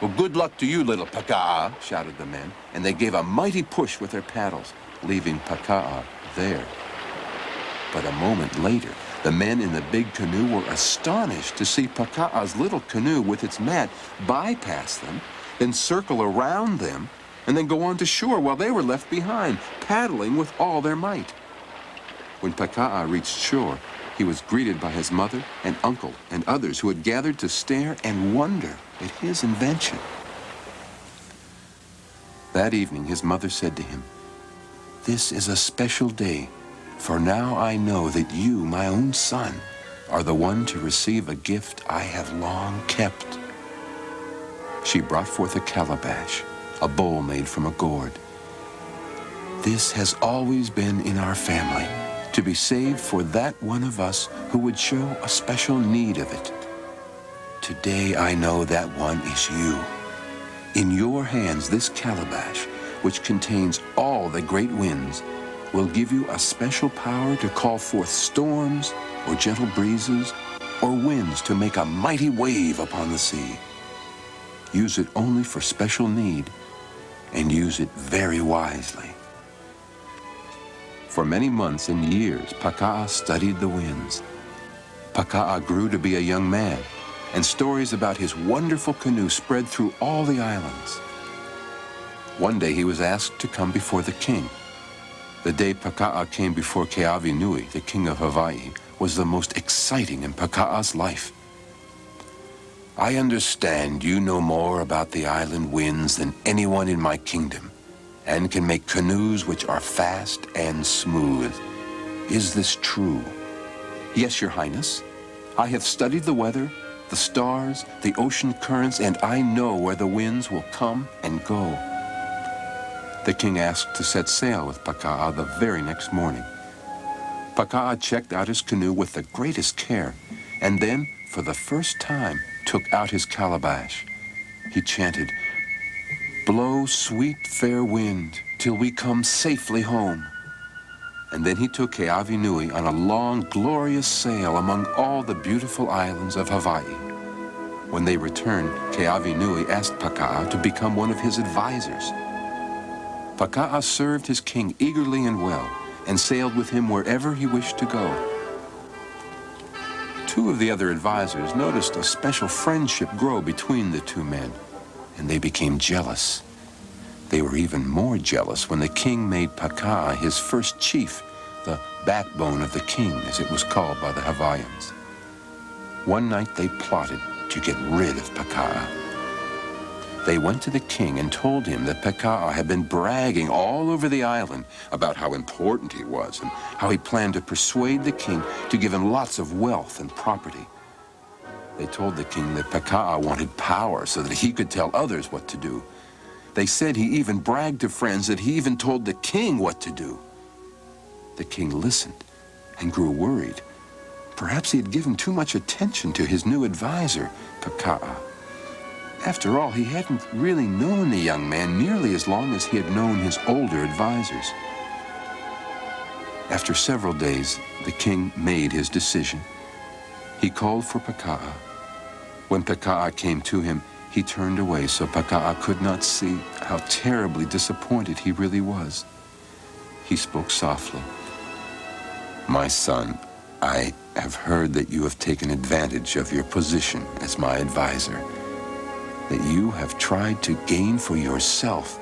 "Well, good luck to you, little Paka'a," shouted the men, and they gave a mighty push with their paddles, leaving Paka'a there. But a moment later, the men in the big canoe were astonished to see Paka'a's little canoe with its mat bypass them, then circle around them, and then go on to shore while they were left behind, paddling with all their might. When Paka'a reached shore, he was greeted by his mother and uncle and others who had gathered to stare and wonder at his invention. That evening, his mother said to him, "This is a special day, for now I know that you, my own son, are the one to receive a gift I have long kept." She brought forth a calabash, a bowl made from a gourd. "This has always been in our family, to be saved for that one of us who would show a special need of it. Today I know that one is you. In your hands this calabash, which contains all the great winds, will give you a special power to call forth storms or gentle breezes or winds to make a mighty wave upon the sea. Use it only for special need, and use it very wisely." For many months and years, Paka'a studied the winds. Paka'a grew to be a young man, and stories about his wonderful canoe spread through all the islands. One day he was asked to come before the king. The day Paka'a came before Keawenui, the king of Hawaii, was the most exciting in Paka'a's life. "I understand you know more about the island winds than anyone in my kingdom, and can make canoes which are fast and smooth. Is this true?" "Yes, Your Highness. I have studied the weather, the stars, the ocean currents, and I know where the winds will come and go." The king asked to set sail with Paka'a the very next morning. Paka'a checked out his canoe with the greatest care, and then, for the first time, took out his calabash. He chanted, "Blow, sweet, fair wind, till we come safely home." And then he took Keawenui on a long, glorious sail among all the beautiful islands of Hawaii. When they returned, Keawenui asked Paka'a to become one of his advisors. Paka'a served his king eagerly and well, and sailed with him wherever he wished to go. Two of the other advisors noticed a special friendship grow between the two men, and they became jealous. They were even more jealous when the king made Paka'a his first chief, the backbone of the king, as it was called by the Hawaiians. One night they plotted to get rid of Paka'a. They went to the king and told him that Paka'a had been bragging all over the island about how important he was and how he planned to persuade the king to give him lots of wealth and property. They told the king that Paka'a wanted power so that he could tell others what to do. They said he even bragged to friends that he even told the king what to do. The king listened and grew worried. Perhaps he had given too much attention to his new advisor, Paka'a. After all, he hadn't really known the young man nearly as long as he had known his older advisors. After several days, the king made his decision. He called for Paka'a. When Paka'a came to him, he turned away so Paka'a could not see how terribly disappointed he really was. He spoke softly. "My son, I have heard that you have taken advantage of your position as my advisor, that you have tried to gain for yourself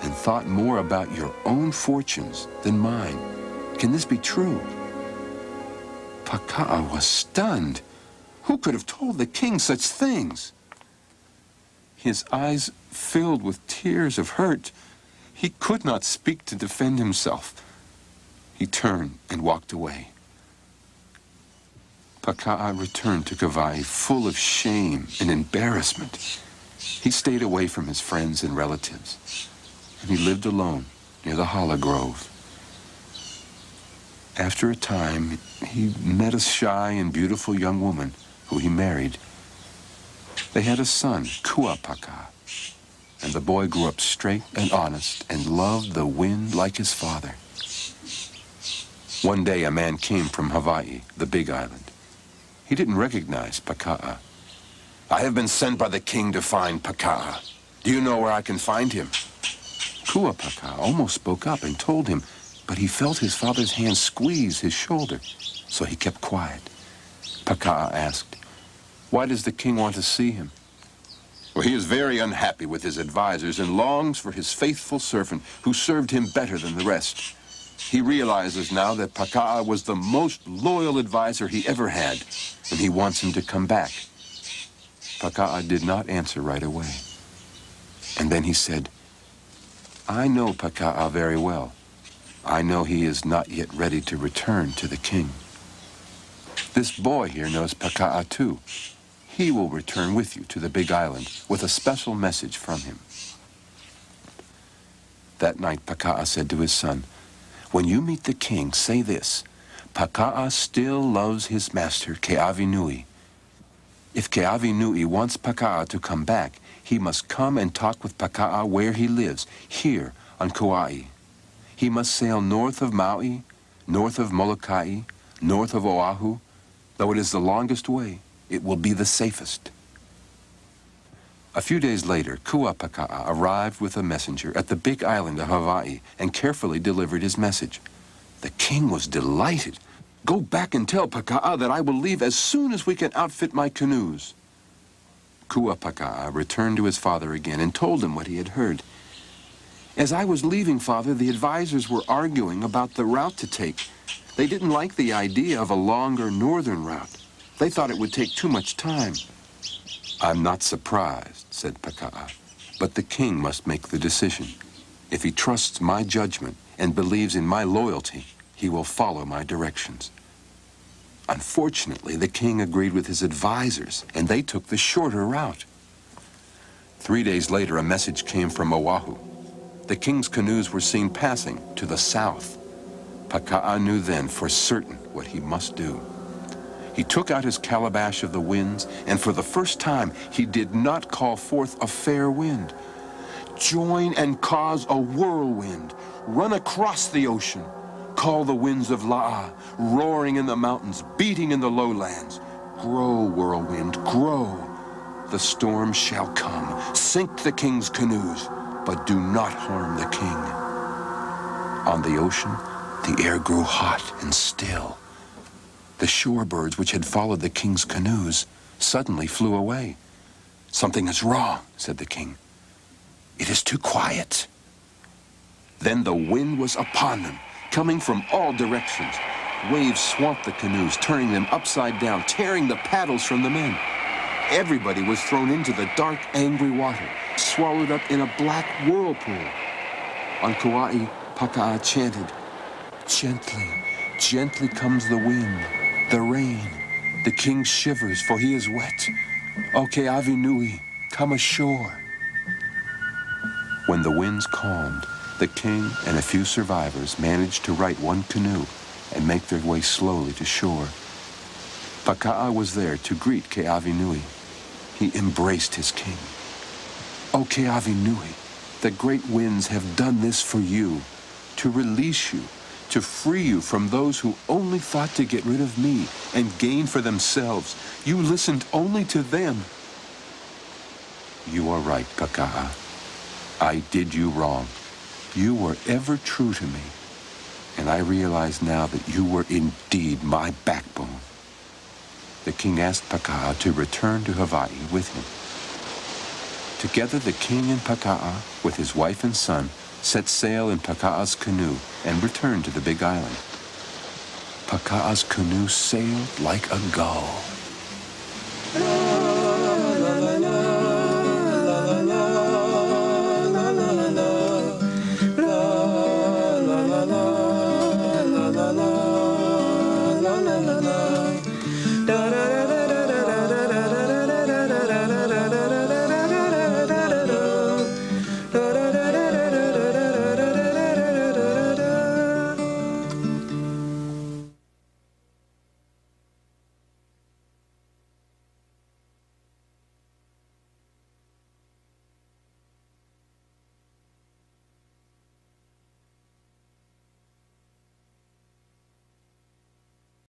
and thought more about your own fortunes than mine. Can this be true?" Paka'a was stunned. Who could have told the king such things? His eyes filled with tears of hurt. He could not speak to defend himself. He turned and walked away. Paka'a returned to Kauai full of shame and embarrassment. He stayed away from his friends and relatives, and he lived alone near the Hala Grove. After a time, he met a shy and beautiful young woman who he married. They had a son, Kua Paka'a, and the boy grew up straight and honest and loved the wind like his father. One day, a man came from Hawaii, the big island. He didn't recognize Paka'a. I have been sent by the king to find Paka'a. Do you know where I can find him? Kua Paka'a almost spoke up and told him, but he felt his father's hand squeeze his shoulder, so he kept quiet. Paka'a asked, "Why does the king want to see him?" "Well, he is very unhappy with his advisors and longs for his faithful servant who served him better than the rest. He realizes now that Paka'a was the most loyal advisor he ever had, and he wants him to come back." Paka'a did not answer right away. And then he said, "I know Paka'a very well. I know he is not yet ready to return to the king. This boy here knows Paka'a too. He will return with you to the Big Island with a special message from him." That night, Paka'a said to his son, "When you meet the king, say this: Paka'a still loves his master, Keavinui. If Keavinui wants Paka'a to come back, he must come and talk with Paka'a where he lives, here on Kauai. He must sail north of Maui, north of Molokai, north of Oahu. Though it is the longest way, it will be the safest." A few days later, Kua Paka'a arrived with a messenger at the Big Island of Hawaii and carefully delivered his message. The king was delighted. "Go back and tell Paka'a that I will leave as soon as we can outfit my canoes." Kua Paka'a returned to his father again and told him what he had heard. "As I was leaving, Father, the advisors were arguing about the route to take. They didn't like the idea of a longer northern route. They thought it would take too much time." "I'm not surprised," said Paka'a, "but the king must make the decision. If he trusts my judgment and believes in my loyalty, he will follow my directions." Unfortunately, the king agreed with his advisors, and they took the shorter route. 3 days later, a message came from Oahu. The king's canoes were seen passing to the south. Paka'a knew then for certain what he must do. He took out his calabash of the winds, and for the first time, he did not call forth a fair wind. "Join and cause a whirlwind. Run across the ocean. Call the winds of La'a, roaring in the mountains, beating in the lowlands. Grow, whirlwind, grow. The storm shall come. Sink the king's canoes, but do not harm the king." On the ocean, the air grew hot and still. The shorebirds which had followed the king's canoes suddenly flew away. "Something is wrong," said the king. "It is too quiet." Then the wind was upon them, coming from all directions. Waves swamped the canoes, turning them upside down, tearing the paddles from the men. Everybody was thrown into the dark, angry water, swallowed up in a black whirlpool. On Kauai, Paka'a chanted, "Gently, gently comes the wind, the rain. The king shivers, for he is wet. O Keavinui, come ashore." When the winds calmed, the king and a few survivors managed to right one canoe and make their way slowly to shore. Paka'a was there to greet Keavinui. He embraced his king. "O Keavinui, the great winds have done this for you, to release you, to free you from those who only thought to get rid of me and gain for themselves. You listened only to them." "You are right, Paka'a. I did you wrong. You were ever true to me, and I realize now that you were indeed my backbone." The king asked Paka'a to return to Hawaii with him. Together, the king and Paka'a, with his wife and son, set sail in Paka'a's canoe and returned to the Big Island. Paka'a's canoe sailed like a gull.